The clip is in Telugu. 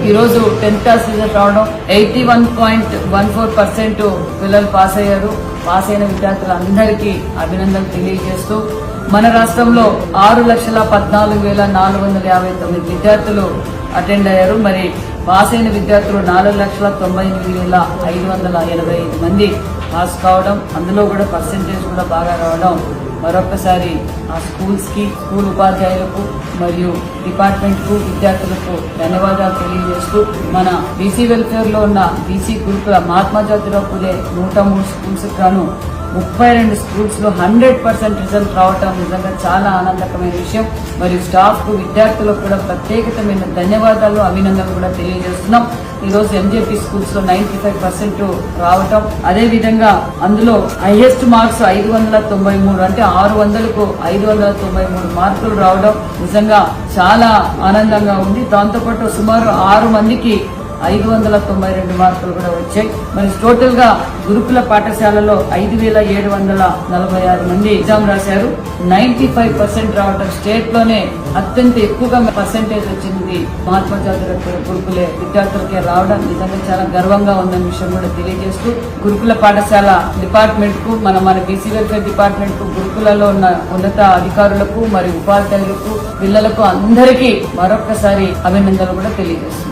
ఈ రోజు 10th క్లాస్ రిజల్ట్ రావడం 81.14% పిల్లలు పాస్ అయ్యారు. పాస్ అయిన విద్యార్థులందరికీ అభినందనలు తెలియజేస్తూ మన రాష్ట్రంలో 6,14,459 విద్యార్థులు అటెండ్ అయ్యారు. మరి పాస్ అయిన విద్యార్థులు 4,98,585 మంది పాస్ కావడం, అందులో కూడా పర్సెంటేజ్ కూడా బాగా రావడం మరొకసారి ఆ స్కూల్స్ కి, స్కూల్ ఉపాధ్యాయులకు మరియు డిపార్ట్మెంట్ కు, విద్యార్థులకు ధన్యవాదాలు తెలియజేస్తూ మన బీసీ వెల్ఫేర్ లో ఉన్న బీసీ గురుకుల మహాత్మా జ్యోతిరావు పూలే 103 స్కూల్స్ గాను 32 స్కూల్స్ లో 100% రిజల్ట్ రావటం నిజంగా చాలా ఆనందకరమైన విషయం. మరియు స్టాఫ్ కు, విద్యార్థులకు కూడా ప్రత్యేకమైన ధన్యవాదాలు, అభినందనలు కూడా తెలియజేస్తున్నాం. ఈ రోజు ఎంజేపీ స్కూల్స్ లో 95% రావటం, అదే విధంగా అందులో హైయెస్ట్ మార్క్స్ 593, అంటే 600కు 593 మార్కులు రావడం నిజంగా చాలా ఆనందంగా ఉంది. దాంతోపాటు సుమారు 6 మందికి 592 మార్కులు కూడా వచ్చాయి. మరి టోటల్ గా గురుకుల పాఠశాలలో 5,746 మంది ఎగ్జామ్ రాశారు. 95% రావడం, స్టేట్ లోనే అత్యంత ఎక్కువగా పర్సెంటేజ్ వచ్చింది మహాత్మా జ్యోతిరావు గురుకులే విద్యార్థులకే రావడం నిజంగా చాలా గర్వంగా ఉందన్న విషయం కూడా తెలియజేస్తూ గురుకుల పాఠశాల డిపార్ట్మెంట్ కు, మన బీసీ వెల్ఫేర్ డిపార్ట్మెంట్ కు, గురుకులలో ఉన్న ఉన్నత అధికారులకు మరియు ఉపాధ్యాయులకు, పిల్లలకు అందరికీ మరొక్కసారి అభినందనలు కూడా తెలియజేస్తుంది.